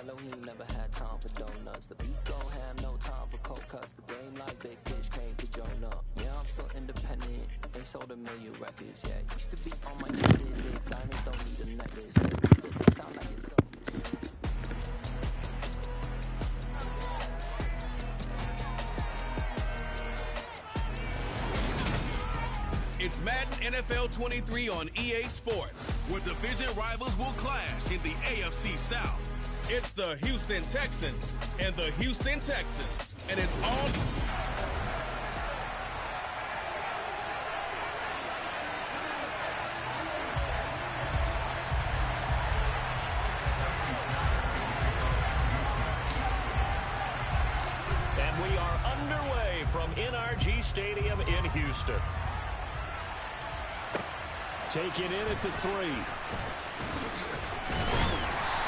Milo, he ain't never had time for donuts. The beat go ham, no time for cold cuts. The game like Big Fish came to Jonah. Yeah, I'm still independent. They sold 1 million records. Yeah, used to be on my necklace. Big diamonds don't need a necklace. It sound like it's done. It's Madden NFL 23 on EA Sports, where division rivals will clash in the AFC South. It's the Houston Texans and the Houston Texans, and it's all... And we are underway from NRG Stadium in Houston. Taken in at the 3.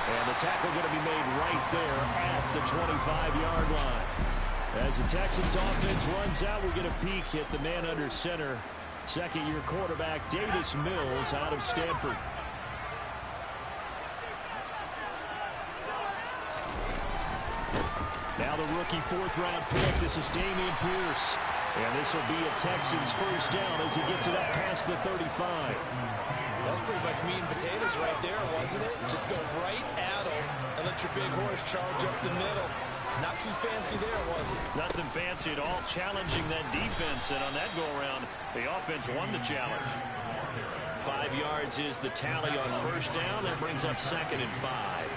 And the tackle going to be made right there at the 25-yard line. As the Texans offense runs out, we're going to peek at the man under center. Second-year quarterback Davis Mills out of Stanford. Now the rookie fourth-round pick. This is Dameon Pierce. And this will be a Texans first down as he gets it up past the 35. That's pretty much meat and potatoes right there, wasn't it? Just go right at him and let your big horse charge up the middle. Not too fancy there, was it? Nothing fancy at all, challenging that defense. And on that go-around, the offense won the challenge. 5 yards is the tally on first down. That brings up 2nd and 5.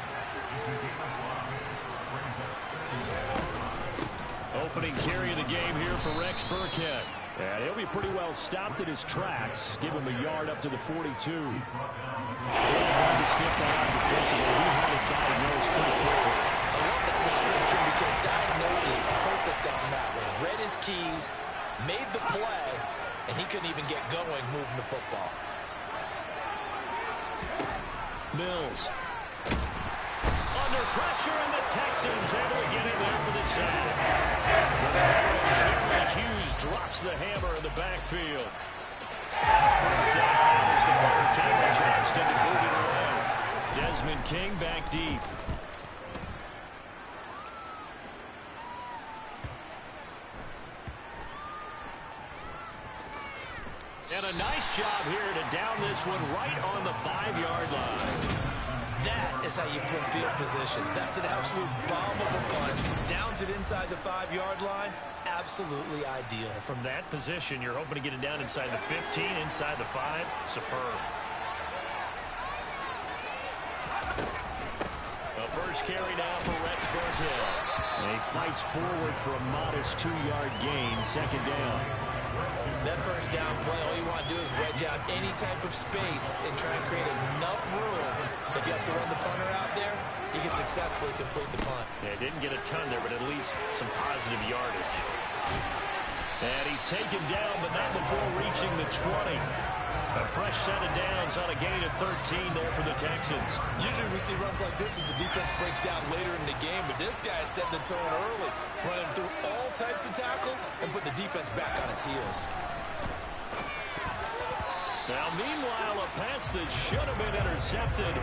Opening carry of the game here for Rex Burkhead. And he'll be pretty well stopped in his tracks. Give him a yard up to the 42. Really hard to sniff that out defensively. He had it diagnosed pretty quickly. I love that description because diagnosed is perfect on that one. Read his keys, made the play, and he couldn't even get going moving the football. Mills. Under pressure, and the Texans able to get in there for the sack. Jerry Hughes drops the hammer in the backfield. Fourth down as the runner Cameron Johnston to boot it away. Desmond King back deep. And a nice job here to down this one right on the 5-yard line. That is how you flip field position. That's an absolute bomb of a punt. Downs it inside the 5-yard line. Absolutely ideal. From that position, you're hoping to get it down inside the 15, inside the 5. Superb. The first carry now for Rex Burkhead. And he fights forward for a modest 2-yard gain. Second down. That first down play, all you want to do is wedge out any type of space and try and create enough room. If you have to run the punter out there, you can successfully complete the punt. Yeah, didn't get a ton there, but at least some positive yardage. And he's taken down, but not before reaching the 20. A fresh set of downs on a gain of 13 there for the Texans. Usually we see runs like this as the defense breaks down later in the game, but this guy is setting the tone early, running through all types of tackles and putting the defense back on its heels. Now, meanwhile, a pass that should have been intercepted,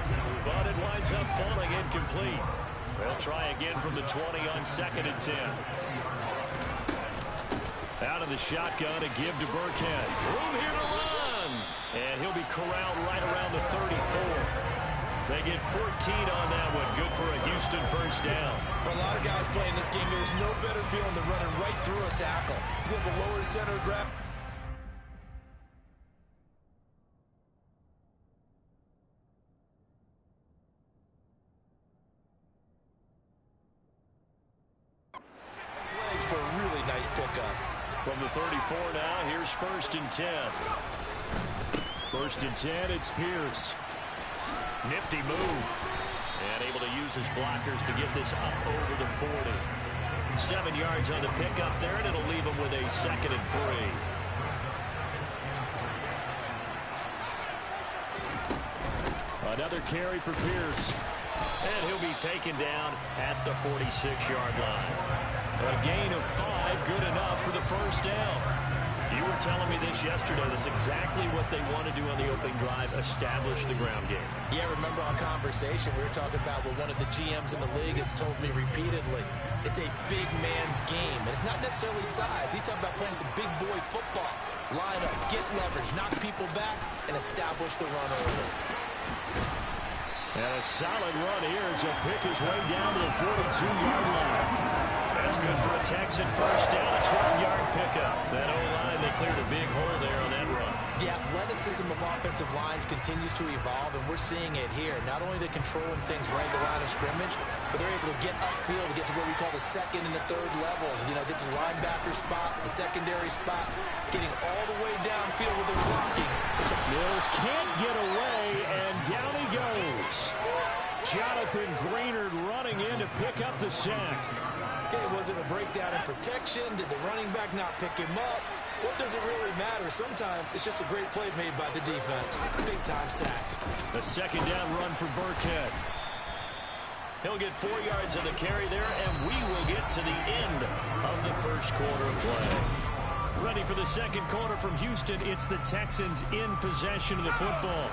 but it winds up falling incomplete. They'll try again from the 20 on 2nd and 10. Out of the shotgun, a give to Burkhead. Room here to run. And he'll be corralled right around the 34. They get 14 on that one. Good for a Houston first down. For a lot of guys playing this game, there's no better feeling than running right through a tackle. He's able to lower center of gravity. For a really nice pickup. From the 34 now, here's 1st and 10. 1st and 10, it's Pierce. Nifty move. And able to use his blockers to get this up over the 40. 7 yards on the pickup there, and it'll leave him with a 2nd and 3. Another carry for Pierce. And he'll be taken down at the 46-yard line. A gain of 5, good enough for the first down. You were telling me this yesterday. That's exactly what they want to do on the opening drive, establish the ground game. Yeah, remember our conversation? We were talking about what one of the GMs in the league has told me repeatedly. It's a big man's game, and it's not necessarily size. He's talking about playing some big boy football. Line up, get leverage, knock people back, and establish the run early. And a solid run here as he'll pick his way down to the 42-yard line. That's good for a Texan first down, a 12-yard pickup. That O-line, they cleared a big hole there on that run. The athleticism of offensive lines continues to evolve, and we're seeing it here. Not only are they controlling things right at the line of scrimmage, but they're able to get upfield to get to what we call the second and the third levels. You know, get to the linebacker spot, the secondary spot, getting all the way downfield with their blocking. Mills can't get away, and down he goes. Jonathan Greenard running in to pick up the sack. Okay, was it a breakdown in protection? Did the running back not pick him up? What does it really matter? Sometimes it's just a great play made by the defense. Big-time sack. The second down run for Burkhead. He'll get 4 yards of the carry there, and we will get to the end of the first quarter of play. Ready for the second quarter from Houston. It's the Texans in possession of the football.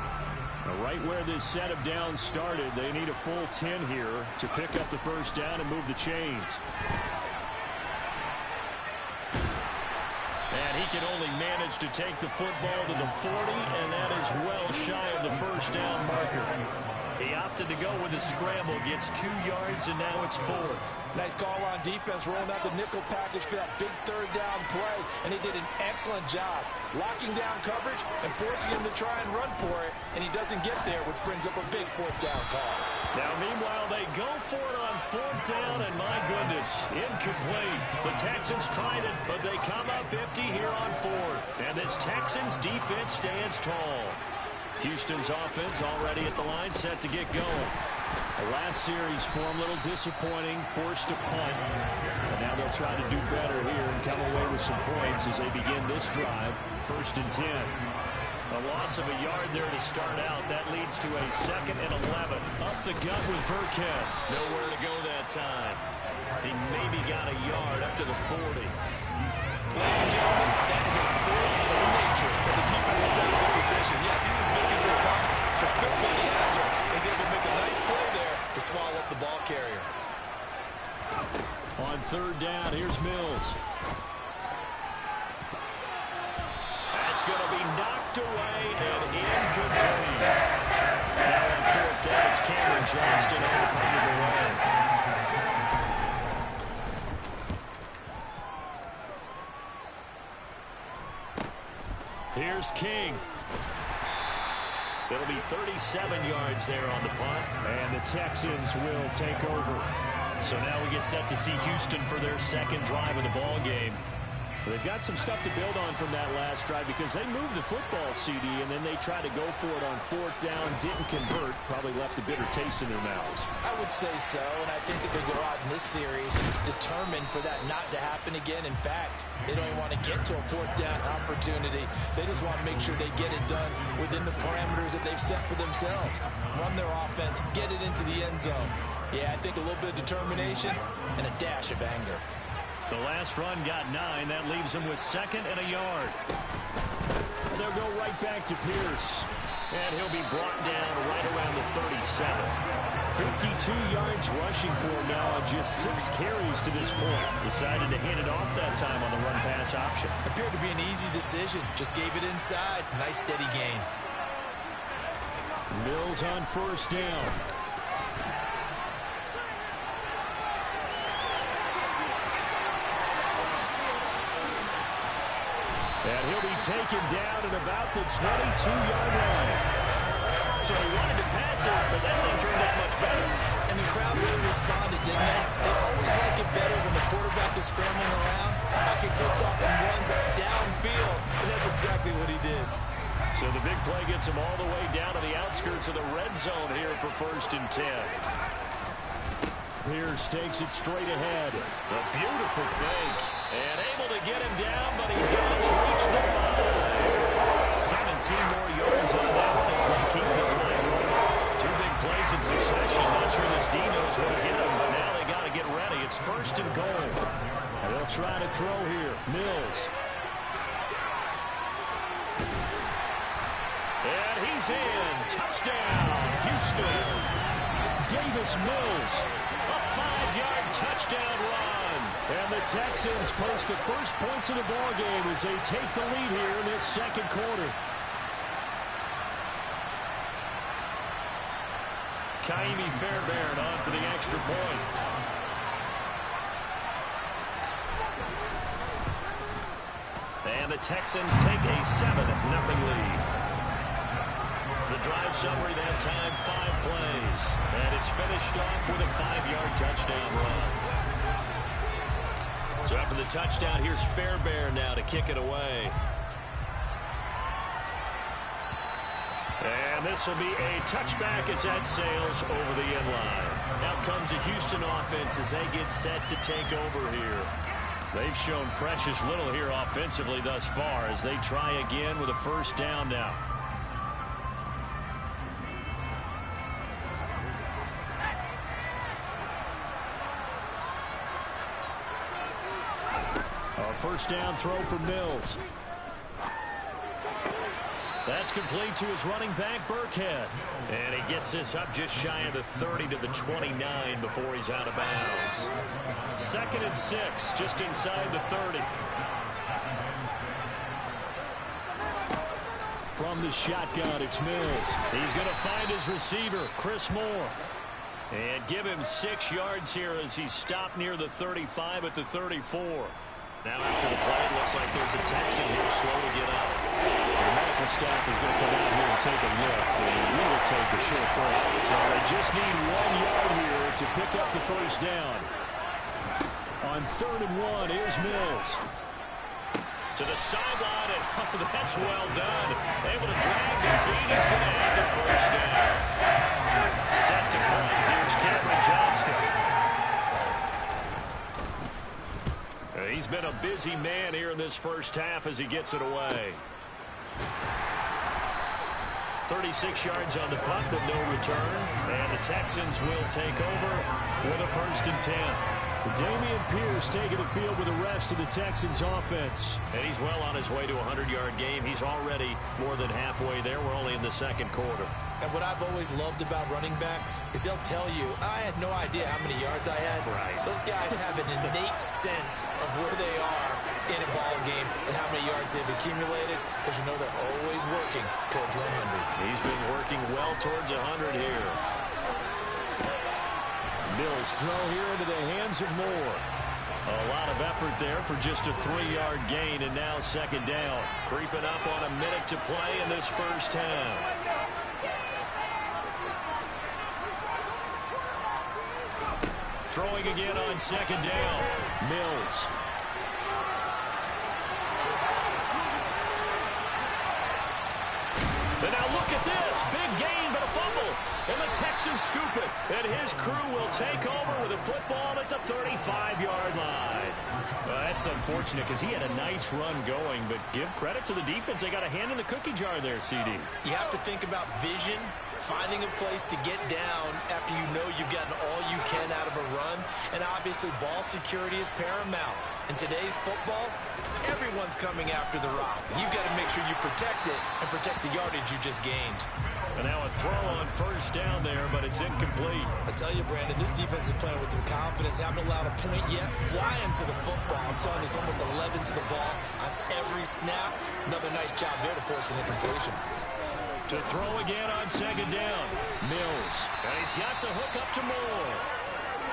Right where this set of downs started, they need a full 10 here to pick up the first down and move the chains. And he can only manage to take the football to the 40, and that is well shy of the first down marker. He opted to go with a scramble, gets 2 yards, and now it's 4th. Nice call on defense, rolling out the nickel package for that big third down play, and he did an excellent job locking down coverage and forcing him to try and run for it, and he doesn't get there, which brings up a big 4th down call. Now, meanwhile, they go for it on 4th down, and my goodness, incomplete. The Texans tried it, but they come up empty here on 4th, and this Texans defense stands tall. Houston's offense already at the line, set to get going. The last series form a little disappointing, forced a punt. And now they'll try to do better here and come away with some points as they begin this drive, 1st and 10. A loss of a yard there to start out. That leads to a 2nd and 11. Up the gut with Burkhead. Nowhere to go that time. He maybe got a yard up to the 40. Ladies and gentlemen, that is a force of nature of the defensive tackle position. Yes, he's as big as they come, but still pretty agile. He's able to make a nice play there to swallow up the ball carrier. On 3rd down, here's Mills. That's going to be knocked away and incomplete. Now on 4th down, it's Cameron Johnston on the punt of the way. Here's King. It'll be 37 yards there on the punt. And the Texans will take over. So now we get set to see Houston for their second drive of the ball game. They've got some stuff to build on from that last drive because they moved the football, CD, and then they tried to go for it on 4th down, didn't convert, probably left a bitter taste in their mouths. I would say so, and I think that they go out in this series determined for that not to happen again. In fact, they don't even want to get to a 4th down opportunity. They just want to make sure they get it done within the parameters that they've set for themselves. Run their offense, get it into the end zone. Yeah, I think a little bit of determination and a dash of anger. The last run got 9. That leaves them with 2nd and a yard. They'll go right back to Pierce. And he'll be brought down right around the 37. 52 yards rushing for him now on just 6 carries to this point. Decided to hand it off that time on the run-pass option. Appeared to be an easy decision. Just gave it inside. Nice steady gain. Mills on 1st down. And he'll be taken down at about the 22-yard line. So he wanted to pass it, but that didn't turn out much better. And the crowd really responded, didn't they? They always like it better when the quarterback is scrambling around. Like he takes off and runs downfield, and that's exactly what he did. So the big play gets him all the way down to the outskirts of the red zone here for 1st and 10. Pierce takes it straight ahead. A beautiful fake. And able to get him down, but he does reach the 5. 17 more yards on that one as they keep the drive running. 2 big plays in succession. Not sure this D knows what hit him, but now they got to get ready. It's 1st and goal. And they'll try to throw here. Mills. It's in. Touchdown, Houston. Davis Mills, a 5-yard touchdown run. And the Texans post the first points of the ball game as they take the lead here in this second quarter. Kaimi Fairbairn on for the extra point. And the Texans take a 7-0 lead. The drive summary that time, 5 plays. And it's finished off with a 5-yard touchdown run. So after the touchdown, here's Fairbairn now to kick it away. And this will be a touchback as that sails over the end line. Now comes the Houston offense as they get set to take over here. They've shown precious little here offensively thus far as they try again with a first down now. A first down throw for Mills. That's complete to his running back, Burkhead. And he gets this up just shy of the 30 to the 29 before he's out of bounds. 2nd and 6, just inside the 30. From the shotgun, it's Mills. He's going to find his receiver, Chris Moore. And give him 6 yards here as he's stopped near the 35 at the 34. Now after the play, it looks like there's a Texan here slow to get up. The medical staff is going to come out here and take a look, and we will take a short break. So they just need 1 yard here to pick up the first down. On 3rd and 1, here's Mills. To the sideline, and oh, that's well done. Able to drag the feet. He's going to have the first down. Set to punt. Here's Cameron Johnston. He's been a busy man here in this first half as he gets it away. 36 yards on the punt, but no return. And the Texans will take over with a 1st and 10. Damian Pierce taking the field with the rest of the Texans offense. And he's well on his way to a 100-yard game. He's already more than halfway there. We're only in the second quarter. And what I've always loved about running backs is they'll tell you, I had no idea how many yards I had. Right. Those guys have an innate sense of where they are in a ball game and how many yards they've accumulated, because you know they're always working towards 100. He's been working well towards 100 here. Mills throw here into the hands of Moore. A lot of effort there for just a 3-yard gain, and now 2nd down. Creeping up on a minute to play in this first half. Throwing again on 2nd down. Mills. And now look at this. Big gain, but a fumble. And the Texans scoop it. And his crew will take over with a football at the 35-yard line. That's unfortunate because he had a nice run going, but give credit to the defense. They got a hand in the cookie jar there, CD. You have to think about vision, finding a place to get down after you know you've gotten all you can out of a run. And obviously ball security is paramount. In today's football, everyone's coming after the rock. You've got to make sure you protect it and protect the yardage you just gained. And now a throw on 1st down there, but it's incomplete. I tell you, Brandon, this defense is playing with some confidence. Haven't allowed a point yet. Flying to the football. I'm telling you, it's almost 11 to the ball on every snap. Another nice job there to force an incompletion. To throw again on 2nd down. Mills. And he's got the hook up to Moore.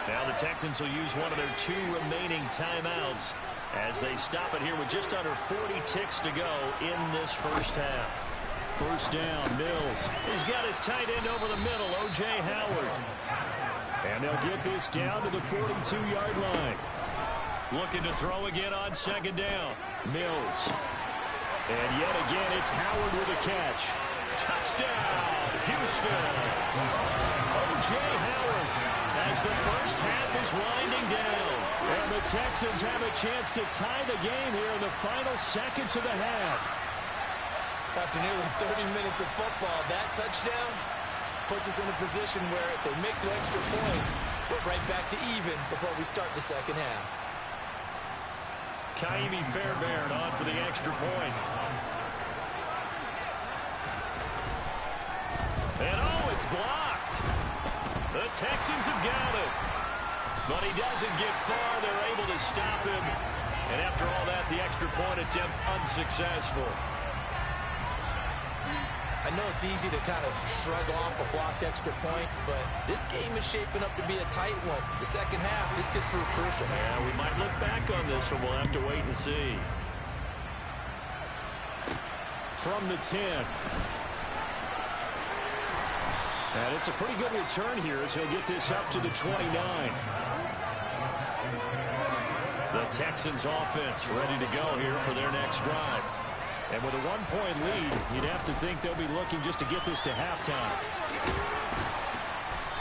Now the Texans will use one of their 2 remaining timeouts as they stop it here with just under 40 ticks to go in this first half. 1st down, Mills. He's got his tight end over the middle, O.J. Howard. And they'll get this down to the 42-yard line. Looking to throw again on 2nd down. Mills. And yet again, it's Howard with a catch. Touchdown, Houston. O.J. Howard as the first half is winding down. And the Texans have a chance to tie the game here in the final seconds of the half. After nearly 30 minutes of football, that touchdown puts us in a position where if they make the extra point, we're right back to even before we start the second half. Kaimi Fairbairn on for the extra point. It's blocked. The Texans have got it. But he doesn't get far. They're able to stop him. And after all that, the extra point attempt unsuccessful. I know it's easy to kind of shrug off a blocked extra point, but this game is shaping up to be a tight one. The second half, this could prove crucial. Yeah, we might look back on this, or we'll have to wait and see. From the 10. And it's a pretty good return here as he'll get this up to the 29. The Texans offense ready to go here for their next drive. And with a 1-point lead, you'd have to think they'll be looking just to get this to halftime.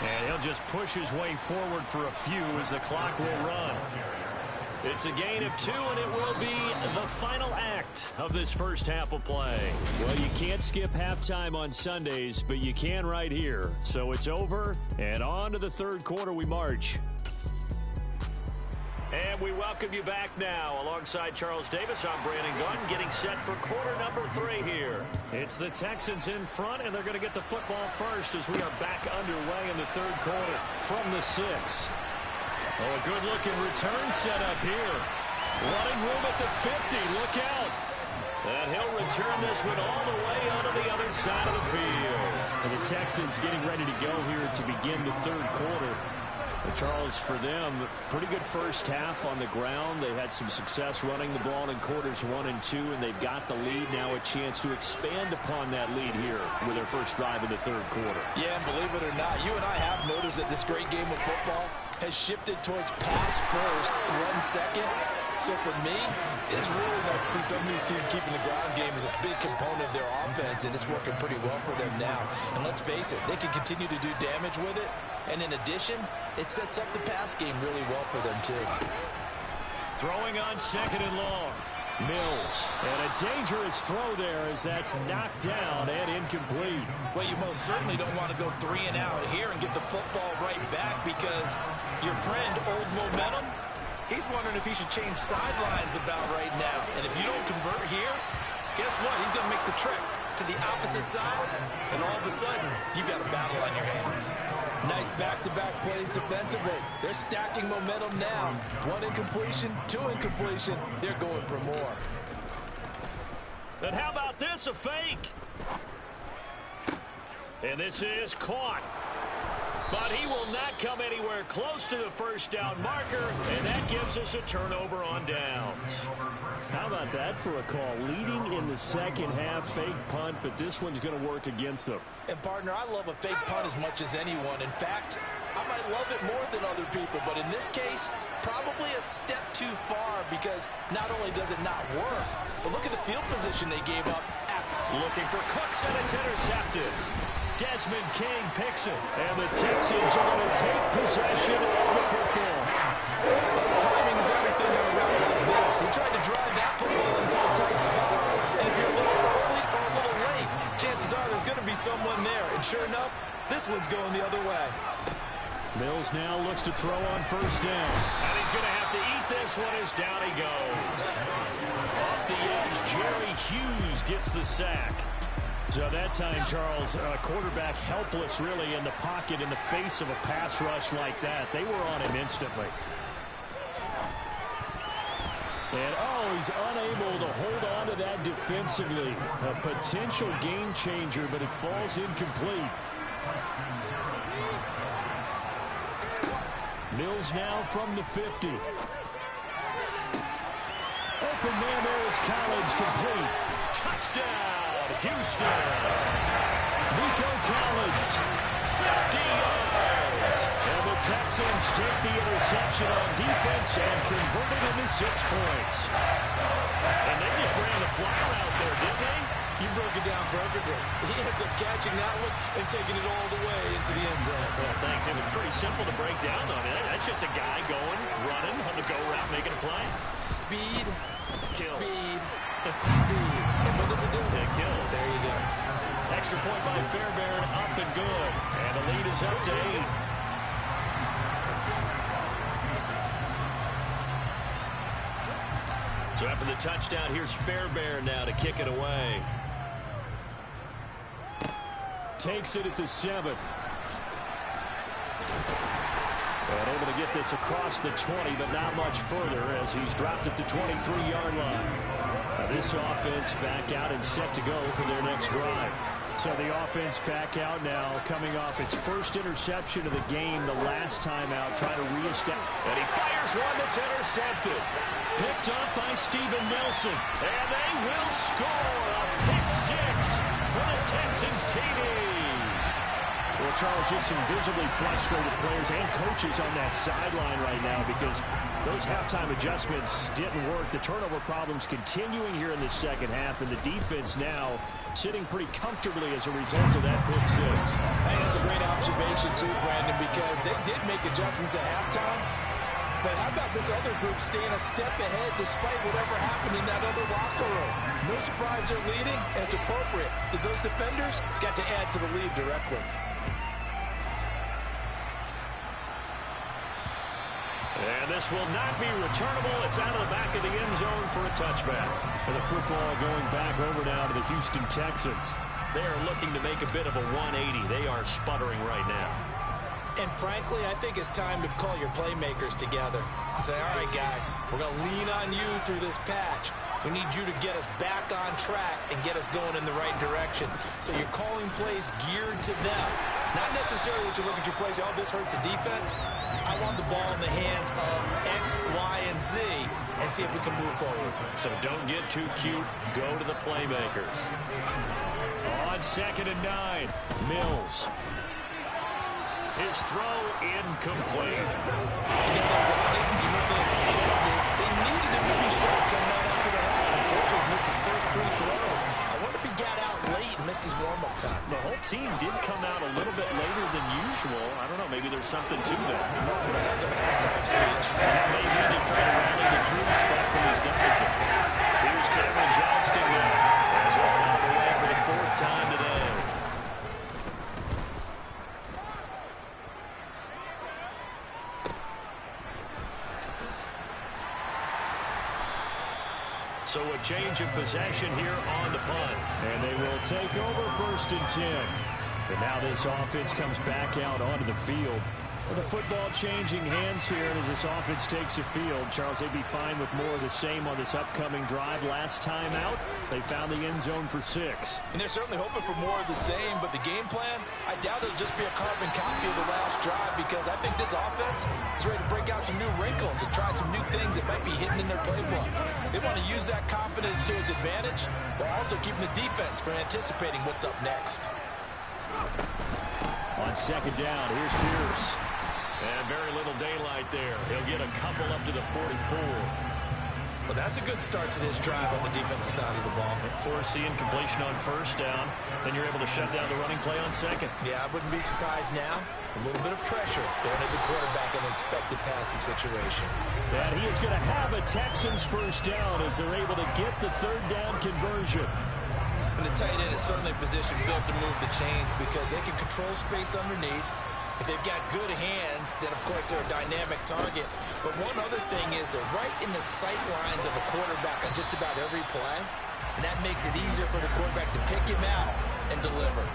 And he'll just push his way forward for a few as the clock will run. It's a gain of 2, and it will be the final act of this first half of play. Well, you can't skip halftime on Sundays, but you can right here. So it's over, and on to the third quarter we march. And we welcome you back now. Alongside Charles Davis, I'm Brandon Gunn, getting set for quarter number 3 here. It's the Texans in front, and they're going to get the football first as we are back underway in the third quarter. From the 6. Oh, a good-looking return set up here. Running room at the 50. Look out. And he'll return this one all the way onto the other side of the field. And the Texans getting ready to go here to begin the third quarter. Charles, for them, pretty good first half on the ground. They had some success running the ball in quarters 1 and 2, and they've got the lead. Now a chance to expand upon that lead here with their first drive in the third quarter. Yeah, and believe it or not, you and I have noticed that this great game of football has shifted towards pass first, run second. So for me, it's really nice to see some of these teams keeping the ground game as a big component of their offense, and it's working pretty well for them now. And let's face it, they can continue to do damage with it. And in addition, it sets up the pass game really well for them, too. Throwing on second and long. Mills. And a dangerous throw there as that's knocked down and incomplete. Well, you most certainly don't want to go 3 and out here and get the football right back because your friend, Old Momentum, he's wondering if he should change sidelines about right now. And if you don't convert here, guess what? He's going to make the trip to the opposite side, and all of a sudden, you've got a battle on your hands. Nice back-to-back plays defensively. They're stacking momentum now. 1 incompletion, 2 incompletion. They're going for more. And how about this, a fake? And this is caught. But he will not come anywhere close to the first down marker, and that gives us a turnover on downs. How about that for a call? Leading in the second half, fake punt, but this one's going to work against them. And, partner, I love a fake punt as much as anyone. In fact, I might love it more than other people, but in this case, probably a step too far because not only does it not work, but look at the field position they gave up after. Looking for Cooks, and it's intercepted. Desmond King picks it, and the Texans are going to take possession of the football. Well, timing is everything in a round like this. He tried to drive that football into a tight spot, and if you're a little early or a little late, chances are there's going to be someone there, and sure enough, this one's going the other way. Mills now looks to throw on first down, and he's going to have to eat this one as down he goes. Off the edge, Jerry Hughes gets the sack. So that time, Charles, quarterback helpless really in the pocket in the face of a pass rush like that. They were on him instantly. And, he's unable to hold on to that defensively. A potential game changer, but it falls incomplete. Mills now from the 50. Open man there is Collins, complete. Touchdown! Houston. Nico Collins, 50 yards. And the Texans take the interception on defense and convert it into 6 points. And they just ran the flyer out there, didn't they? You broke it down perfectly. He ends up catching that one and taking it all the way into the end zone. Well, thanks. It was pretty simple to break down on it. That's just a guy going, running on the go route, making a play. Speed, kills. Speed, speed. And what does it do? It kills. There you go. Extra point by Fairbairn, up and good. And the lead is up to 8. So after the touchdown, here's Fairbairn now to kick it away. Takes it at the 7. And able to get this across the 20, but not much further as he's dropped it to 23-yard line. This offense back out and set to go for their next drive. So the offense back out now, coming off its first interception of the game the last time out, trying to reestablish. And he fires one that's intercepted. Picked up by Steven Nelson. And they will score a pick six for the Texans TD. Well, Charles, just some visibly frustrated players and coaches on that sideline right now because those halftime adjustments didn't work. The turnover problems continuing here in the second half, and the defense now sitting pretty comfortably as a result of that pick six. Hey, that's a great observation too, Brandon, because they did make adjustments at halftime. But how about this other group staying a step ahead despite whatever happened in that other locker room? No surprise they're leading, and it's appropriate. Those defenders got to add to the lead directly. And this will not be returnable. It's out of the back of the end zone for a touchback. And the football going back over now to the Houston Texans. They are looking to make a bit of a 180. They are sputtering right now. And frankly, I think it's time to call your playmakers together and say, all right, guys, we're going to lean on you through this patch. We need you to get us back on track and get us going in the right direction. So you're calling plays geared to them. Not necessarily what you look at your plays, oh, this hurts the defense. I want the ball in the hands of X, Y, and Z and see if we can move forward. So don't get too cute. Go to the playmakers. On 2nd and 9, Mills. His throw incomplete. They expected. They needed him to be sharp coming out after the half. Unfortunately, he's missed his first 3 throws. I wonder if he got out late and missed his warm-up time. The whole team did come out a little bit later than usual. I don't know. Maybe there's something to that. Must have been a heck of a halftime speech. Maybe just trying to rally the troops back from his deficit. Here's Cameron Johnston now. As he'll count away for the 4th time today. So a change of possession here on the punt. And they will take over 1st and 10. And now this offense comes back out onto the field. With the football changing hands here as this offense takes the field. Charles, they'd be fine with more of the same on this upcoming drive. Last time out, they found the end zone for 6. And they're certainly hoping for more of the same, but the game plan, I doubt it'll just be a carbon copy of the last drive because I think this offense is ready to break out some new wrinkles and try some new things that might be hidden in their playbook. They want to use that confidence to its advantage, while also keeping the defense from anticipating what's up next. On 2nd down, here's Pierce. And very little daylight there. He'll get a couple up to the 44. Well, that's a good start to this drive on the defensive side of the ball. Force the incompletion on 1st down. Then you're able to shut down the running play on 2nd. Yeah, I wouldn't be surprised now. A little bit of pressure going at the quarterback in an expected passing situation. And he is going to have a Texans 1st down as they're able to get the 3rd down conversion. And the tight end is certainly a position built to move the chains because they can control space underneath. If they've got good hands, then, of course, they're a dynamic target. But one other thing is they're right in the sight lines of a quarterback on just about every play. And that makes it easier for the quarterback to pick him out and deliver.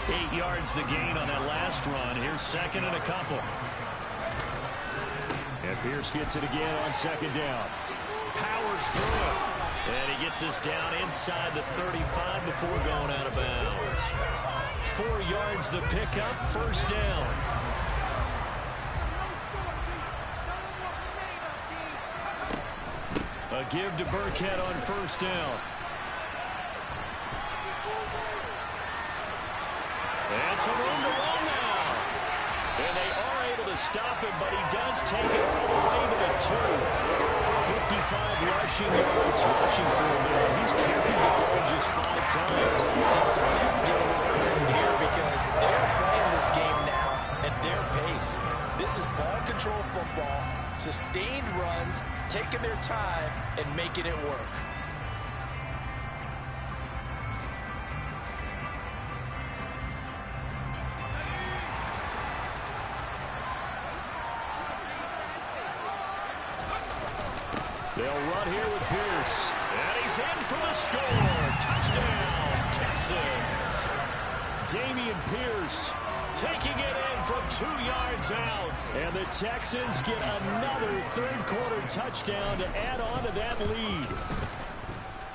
8 yards the gain on that last run. Here's 2nd and a couple. And Pierce gets it again on 2nd down. Powers through it. And he gets us down inside the 35 before going out of bounds. 4 yards the pickup, 1st down. A give to Burkhead on 1st down. And some room to run now. And they are able to stop him, but he does take it all the way to the 2. 55 rushing yards rushing for him. He's carried the ball just 5 times. So you have to give them some credit here because they're playing this game now at their pace. This is ball control football, sustained runs, taking their time, and making it work. They'll run here with Pierce. And he's in for the score. Touchdown, Texans. Dameon Pierce taking it in from 2 yards out. And the Texans get another third-quarter touchdown to add on to that lead.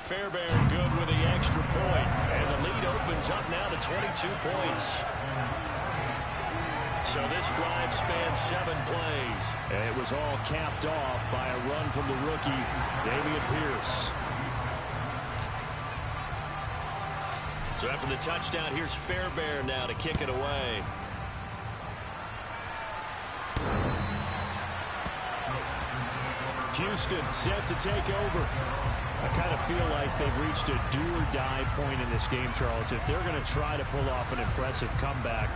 Fairbairn good with the extra point, and the lead opens up now to 22 points. So this drive spans 7 plays. And it was all capped off by a run from the rookie, Dameon Pierce. So after the touchdown, here's Fairbairn now to kick it away. Houston set to take over. I kind of feel like they've reached a do-or-die point in this game, Charles. If they're going to try to pull off an impressive comeback,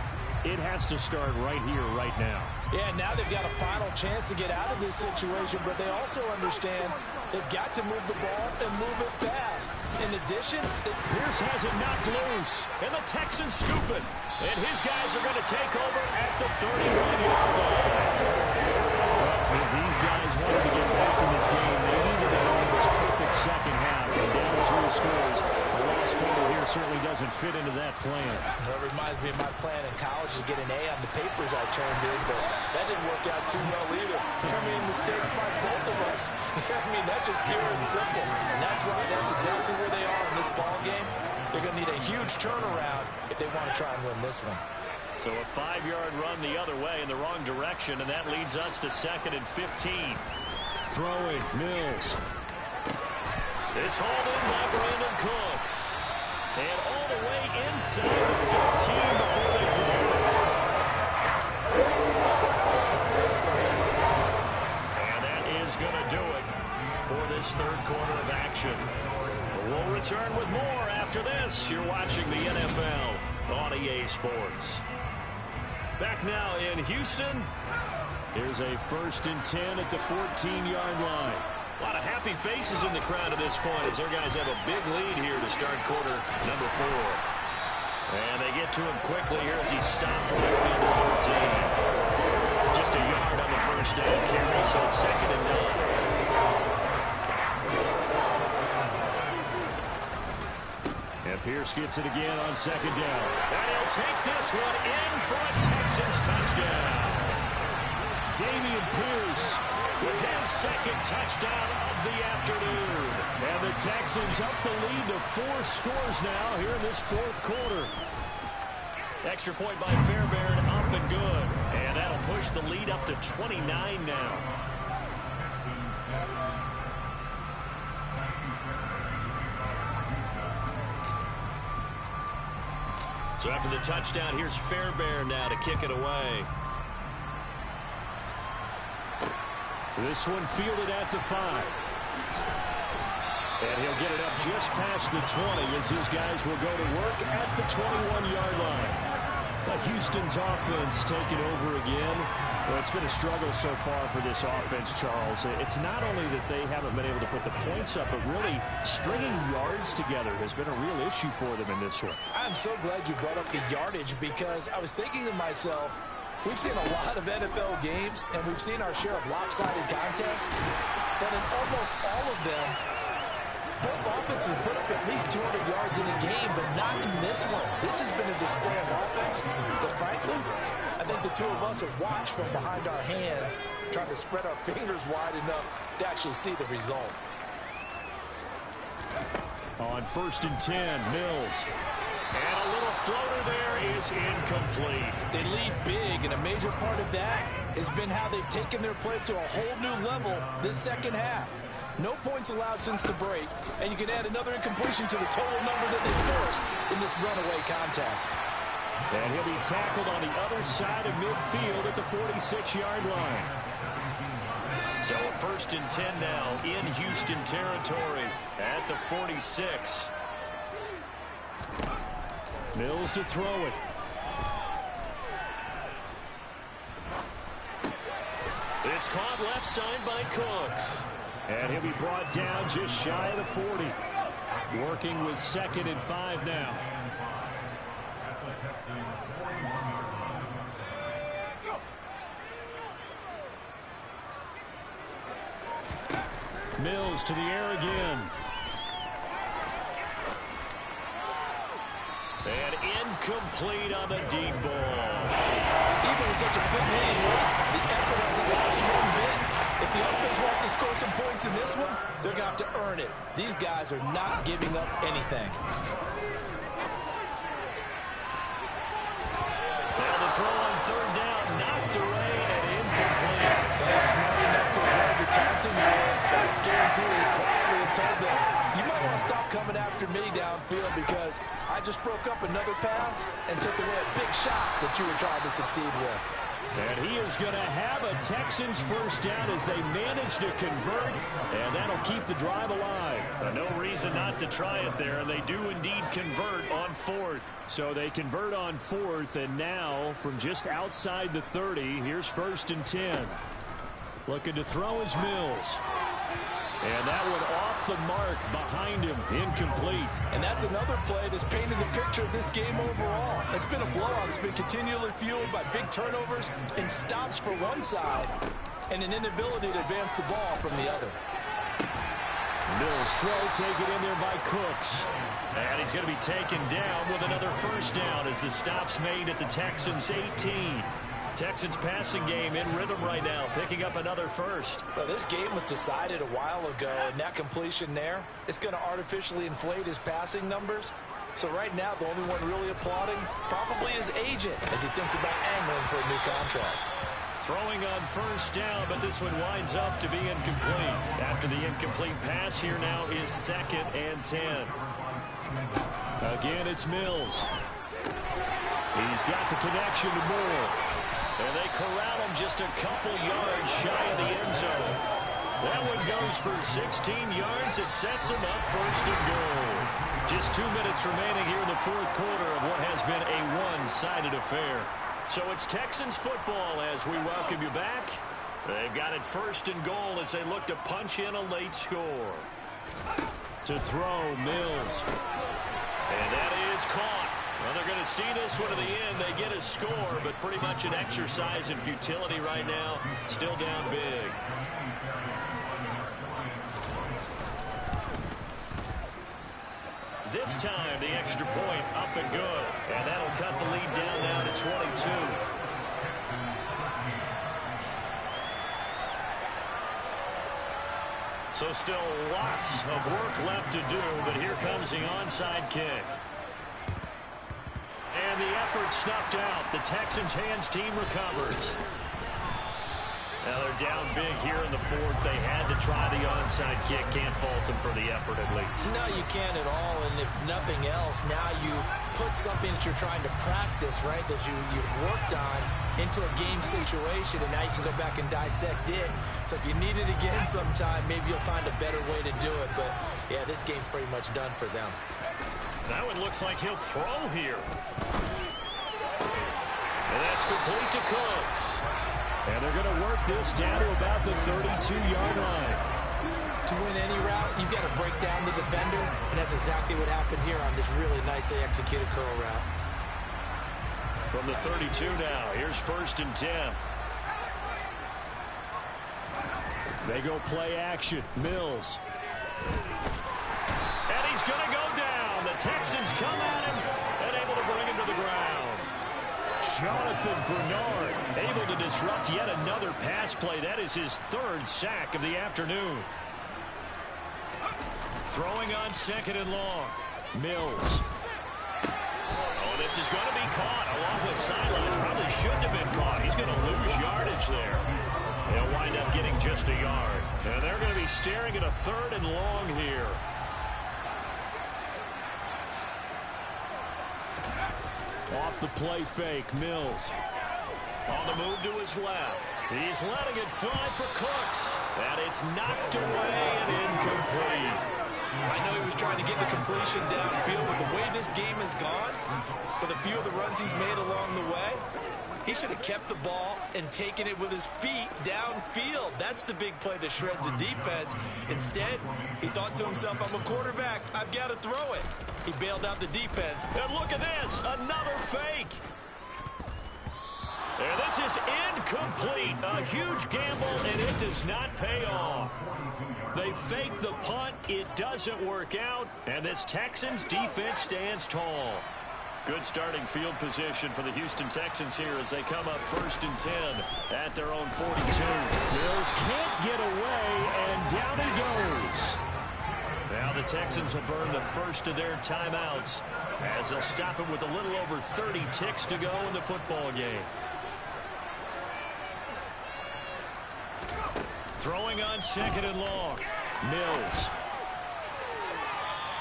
it has to start right here, right now. Yeah, now they've got a final chance to get out of this situation, but they also understand they've got to move the ball and move it fast. In addition, Pierce has it knocked loose, and the Texans scoop it. And his guys are going to take over at the 31-yard line. If these guys wanted to get back in this game, they needed to have this perfect second half. And down 2 scores, a lost fumble here certainly doesn't fit into that plan. That reminds me of my plan in college to get an A on the papers I turned in, but that didn't work out too well either. Too many mistakes by both of us. I mean, that's just pure and simple. And that's exactly where they are in this ball game. They're going to need a huge turnaround if they want to try and win this one. So a 5-yard run the other way in the wrong direction, and that leads us to 2nd and 15. Throwing, Mills. It's hauled in by Brandon Cooks. And all the way inside the 15 before they drop it. And that is going to do it for this third quarter of action. We'll return with more after this. You're watching the NFL on EA Sports. Back now in Houston. Here's a 1st and 10 at the 14-yard line. A lot of happy faces in the crowd at this point as their guys have a big lead here to start quarter number 4. And they get to him quickly here as he stopped right around the 14. Just a yard on the first down carry, so it's 2nd and 9. And Pierce gets it again on 2nd down. And he'll take this one in for a Texans touchdown. Dameon Pierce with his 2nd touchdown of the afternoon. And the Texans up the lead to 4 scores now here in this 4th quarter. Extra point by Fairbairn, up and good. And that'll push the lead up to 29 now. So after the touchdown, here's Fairbairn now to kick it away. This one fielded at the 5. And he'll get it up just past the 20 as his guys will go to work at the 21-yard line. Houston's offense taking over again. Well, it's been a struggle so far for this offense, Charles. It's not only that they haven't been able to put the points up, but really stringing yards together has been a real issue for them in this one. I'm so glad you brought up the yardage because I was thinking to myself, we've seen a lot of NFL games, and we've seen our share of lopsided contests, but in almost all of them, both offenses put up at least 200 yards in a game, but not in this one. This has been a display of offense that, frankly, I think the two of us have watched from behind our hands, trying to spread our fingers wide enough to actually see the result. On 1st and 10, Mills. And a little floater there is incomplete. They lead big, and a major part of that has been how they've taken their play to a whole new level this second half. No points allowed since the break, and you can add another incompletion to the total number that they forced in this runaway contest. And he'll be tackled on the other side of midfield at the 46-yard line. So a 1st and 10 now in Houston territory at the 46. Mills to throw it. It's caught left side by Cooks. And he'll be brought down just shy of the 40. Working with 2nd and 5 now. Mills to the air again. And incomplete on the deep ball. with such a big lead late, the effort hasn't lost one bit. If the offense wants to score some points in this one, they're going to have to earn it. These guys are not giving up anything. Now the throw on third down, knocked away and incomplete. Well, smart enough to avoid the taunting there. I guarantee he probably has told them, you might want to stop coming after me downfield because I just broke up another pass and took away a big shot that you were trying to succeed with. And he is going to have a Texans first down as they manage to convert, and that'll keep the drive alive. No reason not to try it there, and they do indeed convert on fourth. So they convert on fourth, and now from just outside the 30, here's 1st and 10. Looking to throw is Mills. And that one off the mark behind him, incomplete. And that's another play that's painted a picture of this game overall. It's been a blowout. It's been continually fueled by big turnovers and stops for one side and an inability to advance the ball from the other. Mills throw taken in there by Cooks. And he's going to be taken down with another first down as the stop's made at the Texans' 18. Texans passing game in rhythm right now, picking up another first. Well, this game was decided a while ago, and that completion there, it's going to artificially inflate his passing numbers. So right now, the only one really applauding probably his agent as he thinks about angling for a new contract. Throwing on first down, but this one winds up to be incomplete. After the incomplete pass, here now is 2nd and 10. Again, it's Mills. He's got the connection to Moore. And they corral him just a couple yards shy of the end zone. That one goes for 16 yards. It sets him up 1st and goal. Just 2 minutes remaining here in the 4th quarter of what has been a one-sided affair. So it's Texans football as we welcome you back. They've got it 1st and goal as they look to punch in a late score. To throw, Mills. And that is caught. Well, they're going to see this one to the end. They get a score, but pretty much an exercise in futility right now. Still down big. This time, the extra point up and good. And that'll cut the lead down now to 22. So still lots of work left to do, but here comes the onside kick. And the effort snuffed out. The Texans' hands team recovers. Now they're down big here in the 4th. They had to try the onside kick. Can't fault them for the effort at least. No, you can't at all. And if nothing else, now you've put something that you're trying to practice, right, that you've worked on into a game situation, and now you can go back and dissect it. So if you need it again sometime, maybe you'll find a better way to do it. But, yeah, this game's pretty much done for them. That one looks like he'll throw here. And that's complete to Cooks. And they're going to work this down to about the 32-yard line. To win any route, you've got to break down the defender, and that's exactly what happened here on this really nicely executed curl route. From the 32 now, here's 1st and 10. They go play action. Mills. And he's going to go down. The Texans come at him and able to bring him to the ground. Jonathan Bernard able to disrupt yet another pass play. That is his 3rd sack of the afternoon. Throwing on 2nd and long. Mills. Oh, this is going to be caught along with sidelines. Probably shouldn't have been caught. He's going to lose yardage there. They'll wind up getting just a yard. And they're going to be staring at a 3rd and long here. Off the play fake, Mills. On the move to his left. He's letting it fly for Cooks. And it's knocked away and incomplete. I know he was trying to get the completion downfield, but the way this game has gone, with a few of the runs he's made along the way, he should have kept the ball and taken it with his feet downfield. That's the big play that shreds a defense. Instead, he thought to himself, I'm a quarterback, I've got to throw it. He bailed out the defense. And look at this, another fake. And this is incomplete. A huge gamble, and it does not pay off. They fake the punt. It doesn't work out. And this Texans defense stands tall. Good starting field position for the Houston Texans here as they come up 1st and 10 at their own 42. Mills can't get away, and down he goes. Now the Texans will burn the first of their timeouts as they'll stop it with a little over 30 ticks to go in the football game. Throwing on 2nd and long. Mills.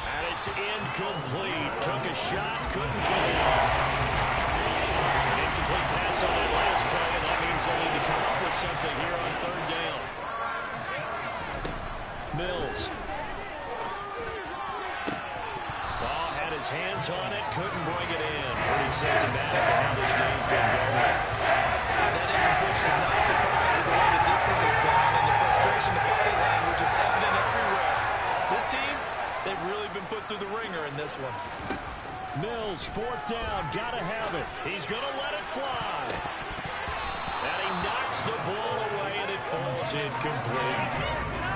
And it's incomplete. Took a shot, couldn't get it. An incomplete pass on that last play, and that means they'll need to come up with something here on 3rd down. Mills. Ball had his hands on it, couldn't bring it in. Pretty symptomatic of how this game's been going. That incompletion is not surprising with the way that this one has gone, and the frustration, the body language is evident everywhere. This team, they've really been put through the ringer in this one. Mills, 4th down, gotta have it. He's gonna let it fly. And he knocks the ball away, and it falls incomplete.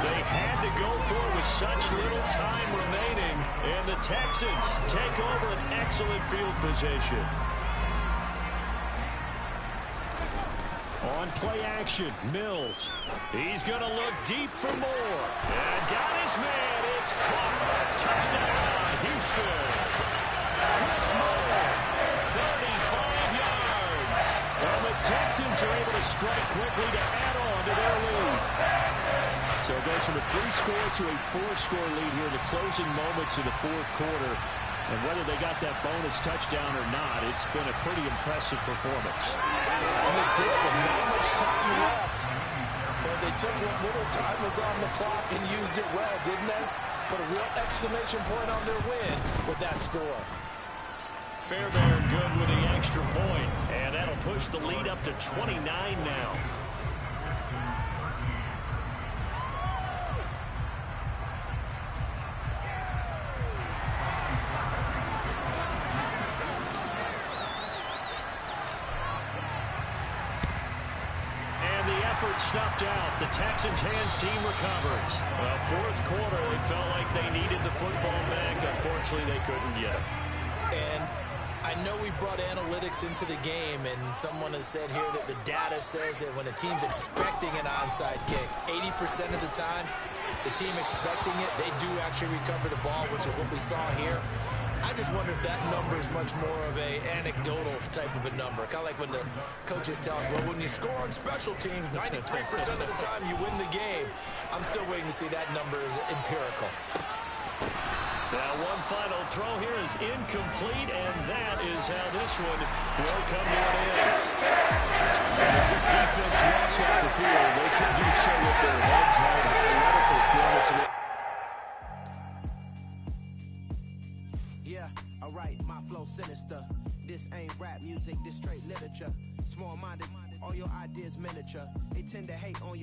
They had to go for it with such little time remaining, and the Texans take over an excellent field position. On play action, Mills. He's going to look deep for more. And got his man. It's caught. Touchdown, Houston. Chris Moore, 35 yards. And the Texans are able to strike quickly to add on to their lead. So it goes from a 3-score to a 4-score lead here in the closing moments of the 4th quarter. And whether they got that bonus touchdown or not, it's been a pretty impressive performance. And they did with not much time left. But they took what little time was on the clock and used it well, didn't they? Put a real exclamation point on their win with that score. Fairbairn good with the extra point, and that'll push the lead up to 29 now. Snuffed out. The Texans hands team recovers. Well, 4th quarter, they felt like they needed the football back. Unfortunately, they couldn't get it. And I know we brought analytics into the game, and someone has said here that the data says that when a team's expecting an onside kick, 80% of the time, the team expecting it, they do actually recover the ball, which is what we saw here. I just wonder if that number is much more of a anecdotal type of a number. Kind of like when the coaches tell us, well, when you score on special teams, 93% of the time you win the game. I'm still waiting to see that number is empirical. Now, one final throw here is incomplete, and that is how this one will come to an end. As this defense walks off the field, they can do so with their heads held high. What a performance. Yeah, alright, my flow sinister. This ain't rap music, this straight literature. Small-minded, all your ideas miniature. They tend to hate on your